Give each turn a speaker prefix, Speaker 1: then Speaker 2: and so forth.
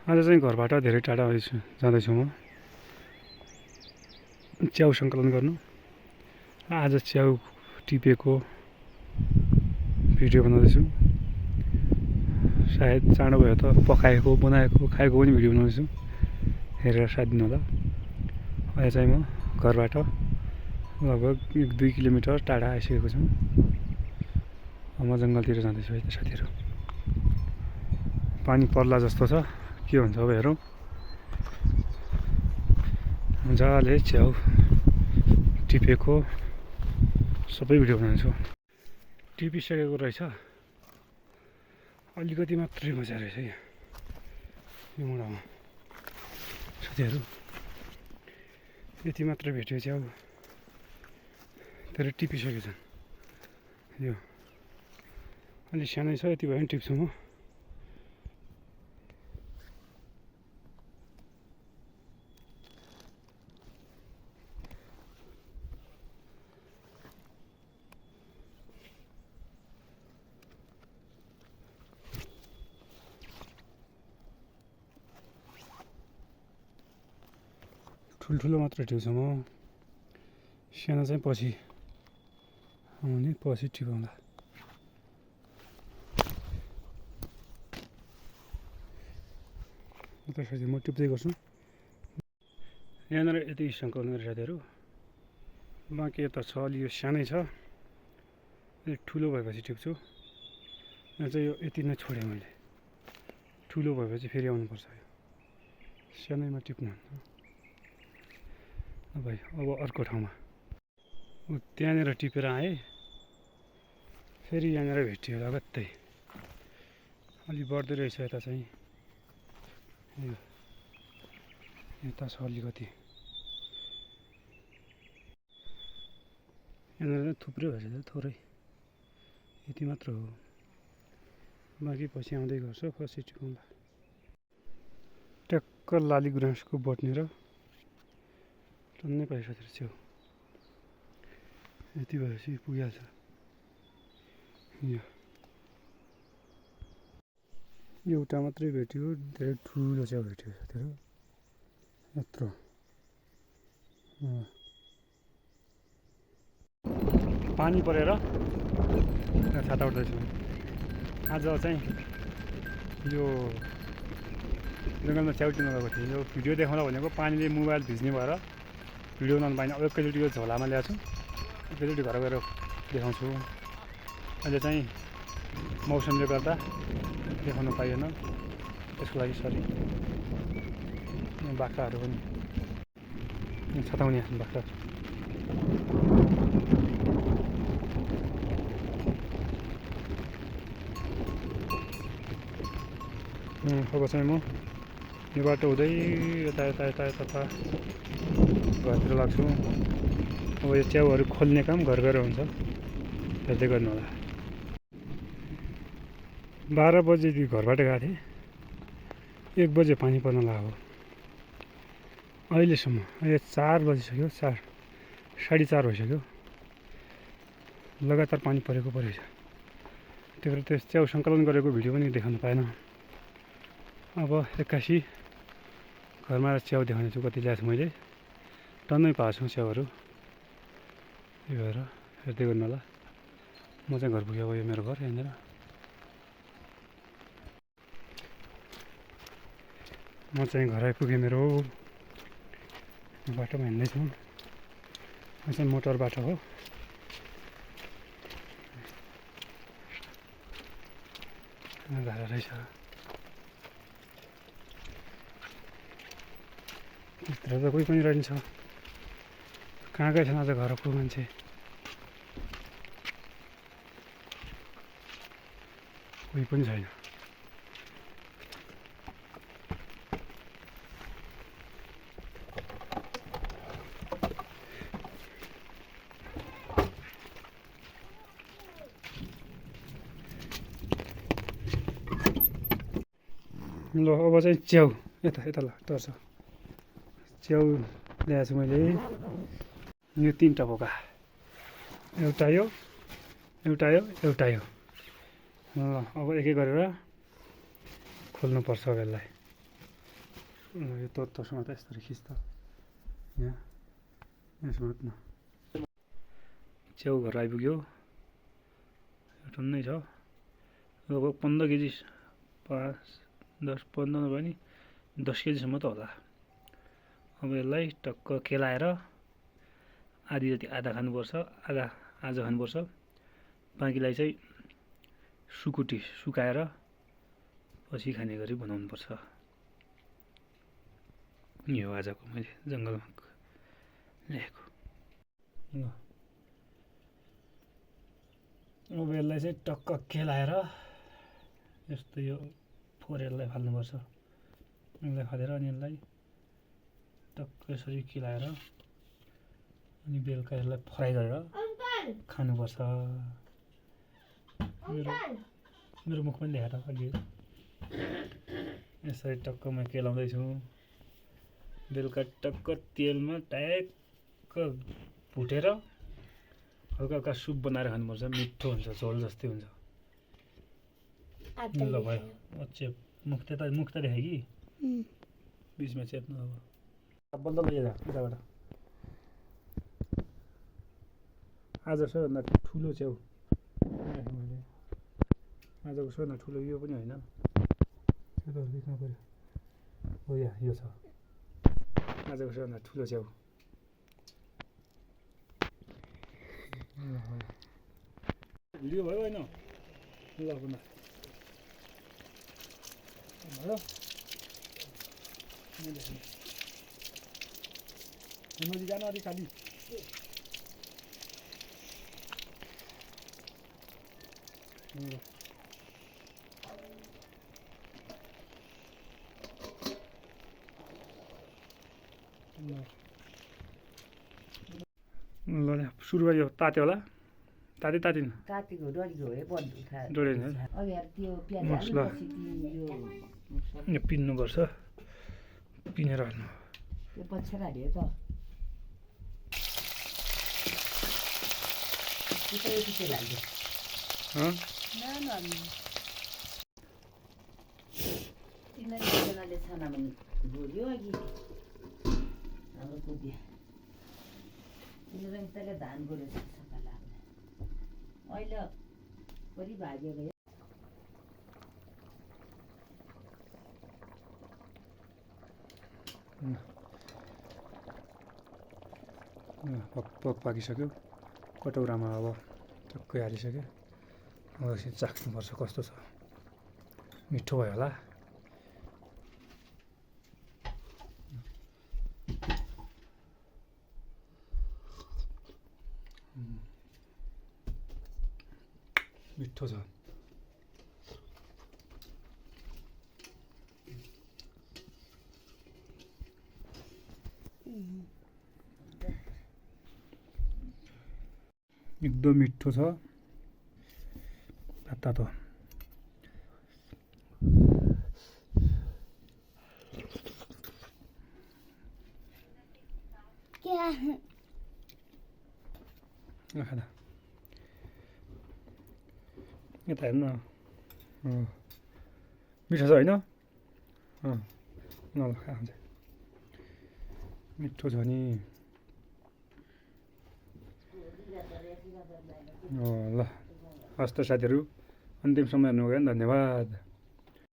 Speaker 1: आज चाहिँ घरबाट धेरै टाढा जाँदैछु म च्याउ सङ्कलन गर्नु। आज च्याउ टिपेको भिडियो बनाउँदैछु। सायद चाँडो भयो त पकाएको बनाएको खाएको पनि भिडियो बनाउँदैछु, हेरेर साथ दिनु होला। अहिले चाहिँ म घरबाट लगभग 1-2 किलोमिटर टाढा आइसकेको छु। म जङ्गलतिर जाँदैछु है त साथीहरू। पानी पर्ला जस्तो छ, के हुन्छ अब हेरौँ। मजाले च्याउ टिपेको सबै भिडियो बनाउँछु। टिपिसकेको रहेछ, अलिकति मात्रै बचा रहेछ यो मुढामा साथीहरू। यति मात्र भेट्यो च्याउ, धेरै टिपिसकेको छन्। यो अलि सानै छ, यति भयो भने टिप्छु म। ठुल्ठुलो मात्र टिप्छु म, सानो चाहिँ पछि आउने, पछि टिपाउँला। त्यसपछि म टिप्दै गर्छु। यहाँनिर यति सङ्कलन गरेर साथीहरू, बाँकी यता छ अलि, यो सानै छ, अलिक ठुलो भएपछि टिप्छु। यहाँ चाहिँ यो यति नै छोडेँ मैले, ठुलो भएपछि फेरि आउनुपर्छ। यो सानैमा टिप्नु भाइ। अब अर्को ठाउँमा त्यहाँनिर टिपेर आएँ, फेरि यहाँनिर भेटियो लगत्तै। अलि बढ्दै रहेछ यता चाहिँ, यो यता छ अलिकति। यहाँनिर थुप्रै भएछ, थोरै यति मात्र हो। बाँकी पछि आउँदै गर्छ, पछि टिपाउँला। ट्याक्क लाली गुराँसको बट्नेर टन्नै पाइसकेको च्याउ, यति भएपछि पुगिहाल्छ। यो एउटा मात्रै भेट्यो, धेरै ठुलो च्याउ भेट्यो साथीहरू, यत्रो। पानी परेर छाता उठ्दैछु। आज चाहिँ यो जङ्गलमा च्याउ टिप्न गएको थिएँ। यो भिडियो देखाउँदा भनेको पानीले मोबाइल भिज्ने भएर भिडियो बनाउनु पाइनँ। अब एकैचोटि यो झोलामा ल्याएको छु, एकैचोटि घर गएर देखाउँछु। अहिले चाहिँ मौसमले गर्दा देखाउनु पाइएन, त्यसको लागि सरी। बाख्राहरू पनि छताउने बाख्रा। अब चाहिँ म यो बाटो हुँदै यता यता यता यता घरतिर लाग्छु। अब यो च्याउहरू खोल्ने काम घर गएर हुन्छ, हेर्दै गर्नु होला। 12 बजेदेखि घरबाट गएको थिएँ, 1 बजे पानी पर्न लाग्यो अहिलेसम्म। अहिले 4 बजिसक्यो, 4:30 भइसक्यो। लगातार पानी परेको छ। त्यही भएर त्यस च्याउ सङ्कलन गरेको भिडियो पनि देखाउन पाएन। अब एक्कासी घरमा च्याउ देखाउने छु, कति ल्याएको छु मैले। टन्नै पाएको छु च्याउहरू, त्यही भएर हेर्दै गर्नु होला। म चाहिँ घर पुगेँ। अब यो मेरो घर यहाँनिर। म चाहिँ घर आइपुगेँ मेरो। बाटोमा हिँड्दैछु। यो चाहिँ मोटर बाटो हो। घर रहेछ, भित्र त कोही पनि रहन्छ। कहाँ गएछन् आज घरको मान्छे? कोही पनि छैन। ल अब चाहिँ च्याउ यता यता ल टर्छ। च्याउ ल्याएको छु मैले। यो 3टा बोका, एउटा यो, एउटा यो, एउटा यो। ल अब एक एक गरेर खोल्नुपर्छ यसलाई। यो तत्त्वसँग त यस्तो खिच्छ यहाँ यसमा न च्याउ घर आइपुग्यो टन्नै छ लगभग 15 केजी 5 10 15 नभए नि 10 केजीसम्म त होला अब यसलाई टक्क केलाएर आधी जति आधा खानुपर्छ आधा आज खानुपर्छ बाँकीलाई चाहिँ सुकाएर पछि खाने गरी बनाउनुपर्छ यो आजको मैले जङ्गलमा ल्याएको अब यसलाई चाहिँ टक्क केलाएर यस्तो यो फोरेललाई फाल्नुपर्छ यसलाई फालेर अनि यसलाई टक्क यसरी केलाएर अनि बेलुका यसलाई फ्राई गरेर खानुपर्छ मेरो मुख पनि देखाएर अघि यसरी टक्क म केलाउँदैछु बेलुका टक्क तेलमा ट्याक्क भुटेर हल्का हल्का सुप बनाएर खानुपर्छ मिठो हुन्छ झोल जस्तै हुन्छ ल भयो चेप मुख त देखायो कि बिचमा चेप्नु अब बल्ल लैजा यताबाट आज सबैभन्दा ठुलो च्याउ मैले आजको सबैभन्दा ठुलो यो पनि होइन त्यो त बिचमा पऱ्यो हो यो छ आजको सबैभन्दा ठुलो च्याउ भिडियो भयो होइन ल बना भयो नदी जान अलिक खाली ल सुरु गर्यो तात्यो होला तातिन
Speaker 2: तातेको डढेको हो बन्द
Speaker 1: डढेन
Speaker 2: अघि त्यो प्याज
Speaker 1: मसला
Speaker 2: यो
Speaker 1: पिन्नुपर्छ पिनेर हाल्नु
Speaker 2: त्यो पछाडि हाल्यो त त्यो यति तेल हाल्यो तिनीहरूले छानामा धोयो अघि हाम्रो कुदिया तिनीहरू पहिला धान गोलेर सफा लाग्ने अहिले परि भाग्यो गयो
Speaker 1: पक पाकिसक्यो कटौरामा अब टक्कै हालिसक्यो अब एकछिन चाख्नुपर्छ कस्तो छ मिठो भयो होला मिठो छ एकदम मिठो छ तातो खाना यता हेर्नु मिठो छ होइन ल खान्छ मिठो छ नि ल हस् त साथीहरू अन्तिम समय हेर्नुभयो भने धन्यवाद।